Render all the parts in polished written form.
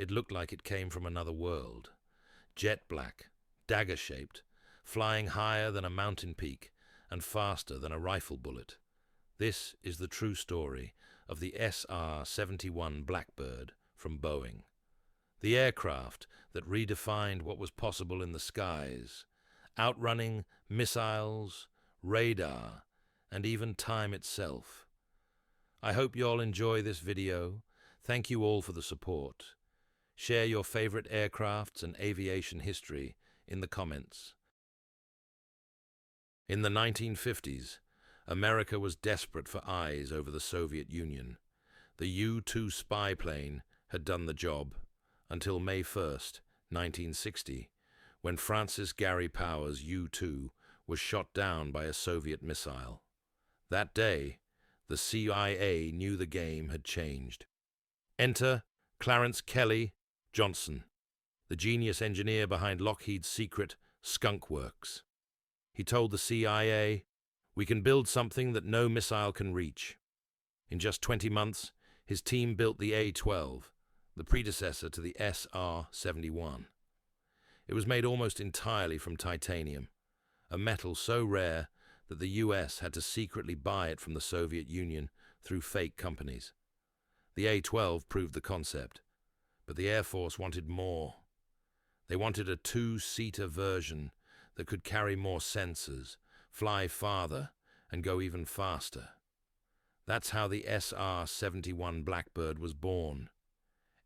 It looked like it came from another world. Jet black, dagger-shaped, flying higher than a mountain peak and faster than a rifle bullet. This is the true story of the SR-71 Blackbird from Boeing. The aircraft that redefined what was possible in the skies, outrunning missiles, radar, and even time itself. I hope you all enjoy this video. Thank you all for the support. Share your favorite aircrafts and aviation history in the comments. In the 1950s, America was desperate for eyes over the Soviet Union. The U-2 spy plane had done the job until May 1st, 1960, when Francis Gary Powers' U-2 was shot down by a Soviet missile. That day, the CIA knew the game had changed. Enter Clarence Kelly Johnson, the genius engineer behind Lockheed's secret Skunk Works. He told the CIA, "We can build something that no missile can reach." In just 20 months, his team built the A-12, the predecessor to the SR-71. It was made almost entirely from titanium, a metal so rare that the US had to secretly buy it from the Soviet Union through fake companies. The A-12 proved the concept, but the Air Force wanted more. They wanted a two-seater version that could carry more sensors, fly farther, and go even faster. That's how the SR-71 Blackbird was born.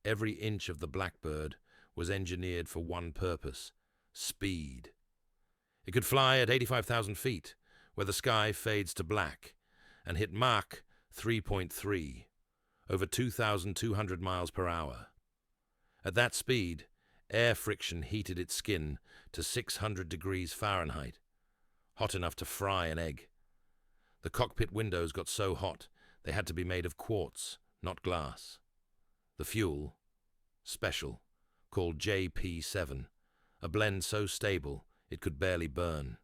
Every inch of the Blackbird was engineered for one purpose: speed. It could fly at 85,000 feet, where the sky fades to black, and hit Mach 3.3, over 2,200 miles per hour. At that speed, air friction heated its skin to 600 degrees Fahrenheit, hot enough to fry an egg. The cockpit windows got so hot they had to be made of quartz, not glass. The fuel, special, called JP7, a blend so stable it could barely burn.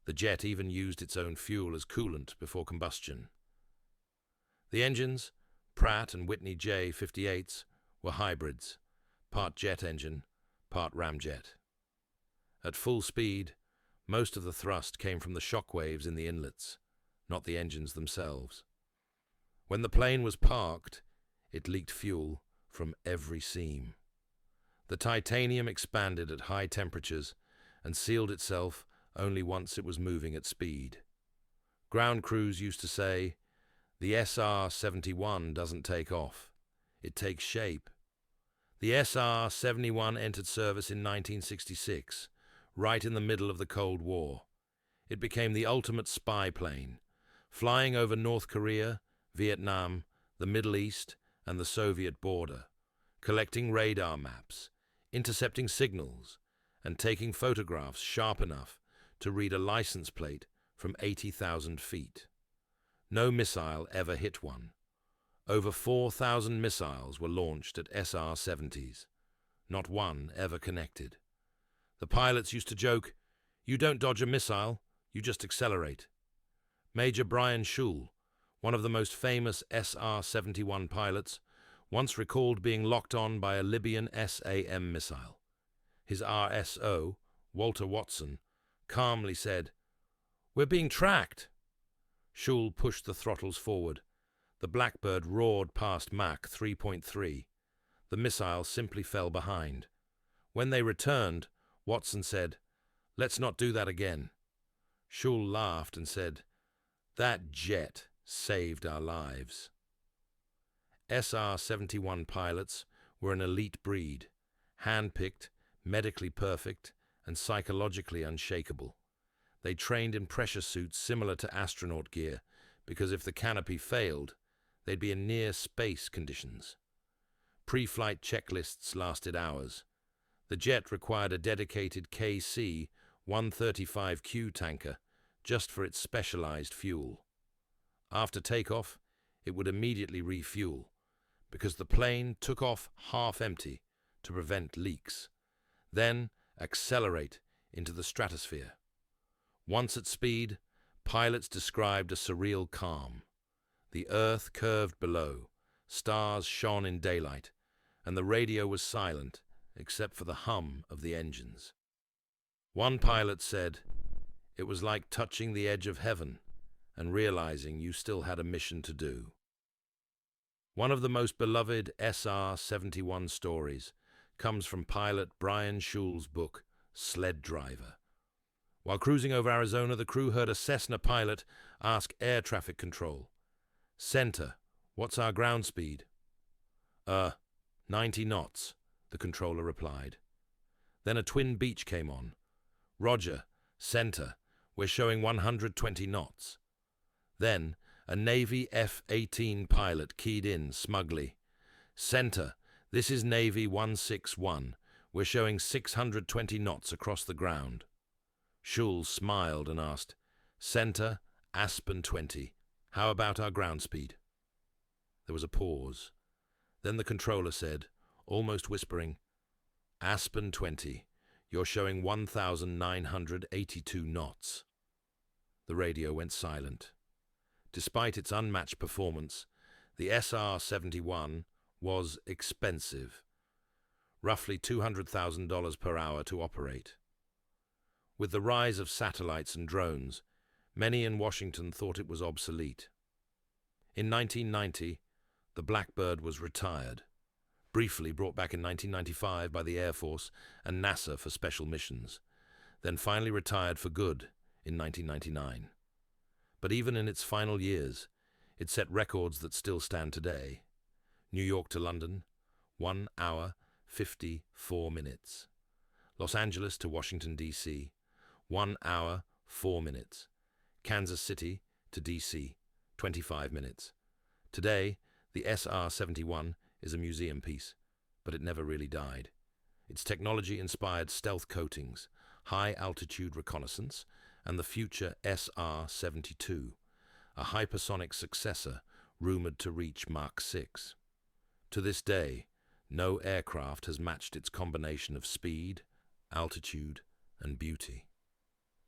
The jet even used its own fuel as coolant before combustion. The engines, Pratt and Whitney J58s, were hybrids, part jet engine, part ramjet. At full speed, most of the thrust came from the shock waves in the inlets, not the engines themselves. When the plane was parked, it leaked fuel from every seam. The titanium expanded at high temperatures and sealed itself only once it was moving at speed. Ground crews used to say, "The SR-71 doesn't take off, it takes shape." The SR-71 entered service in 1966, right in the middle of the Cold War. It became the ultimate spy plane, flying over North Korea, Vietnam, the Middle East, and the Soviet border, collecting radar maps, intercepting signals, and taking photographs sharp enough to read a license plate from 80,000 feet. No missile ever hit one. Over 4,000 missiles were launched at SR-70s. Not one ever connected. The pilots used to joke, "You don't dodge a missile, you just accelerate." Major Brian Schul, one of the most famous SR-71 pilots, once recalled being locked on by a Libyan SAM missile. His RSO, Walter Watson, calmly said, "We're being tracked." Schul pushed the throttles forward. The Blackbird roared past Mach 3.3. The missile simply fell behind. When they returned, Watson said, "Let's not do that again." Schul laughed and said, "That jet saved our lives." SR-71 pilots were an elite breed, hand-picked, medically perfect, and psychologically unshakable. They trained in pressure suits similar to astronaut gear, because if the canopy failed, they'd be in near-space conditions. Pre-flight checklists lasted hours. The jet required a dedicated KC-135Q tanker just for its specialized fuel. After takeoff, it would immediately refuel, because the plane took off half empty to prevent leaks, then accelerate into the stratosphere. Once at speed, pilots described a surreal calm. The earth curved below, stars shone in daylight, and the radio was silent except for the hum of the engines. One pilot said, "It was like touching the edge of heaven and realizing you still had a mission to do." One of the most beloved SR-71 stories comes from pilot Brian Shule's book, Sled Driver. While cruising over Arizona, the crew heard a Cessna pilot ask air traffic control, "Center, what's our ground speed?" 90 knots, the controller replied. Then a twin beach came on. "Roger, center, we're showing 120 knots. Then a Navy F-18 pilot keyed in smugly, "Center, this is Navy 161. We're showing 620 knots across the ground." Schul smiled and asked, "Center, Aspen 20. How about our ground speed?" There was a pause. Then the controller said, almost whispering, "Aspen 20. You're showing 1,982 knots." The radio went silent. Despite its unmatched performance, the SR-71 was expensive, roughly $200,000 per hour to operate. With the rise of satellites and drones, many in Washington thought it was obsolete. In 1990, the Blackbird was retired, briefly brought back in 1995 by the Air Force and NASA for special missions, then finally retired for good in 1999. But even in its final years, it set records that still stand today. New York to London, 1 hour, 54 minutes. Los Angeles to Washington, D.C., 1 hour, 4 minutes. Kansas City to D.C., 25 minutes. Today, the SR-71 is a museum piece, but it never really died. Its technology inspired stealth coatings, high-altitude reconnaissance, and the future SR-72, a hypersonic successor rumored to reach Mach 6. To this day, no aircraft has matched its combination of speed, altitude, and beauty.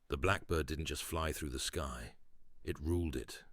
The Blackbird didn't just fly through the sky, it ruled it.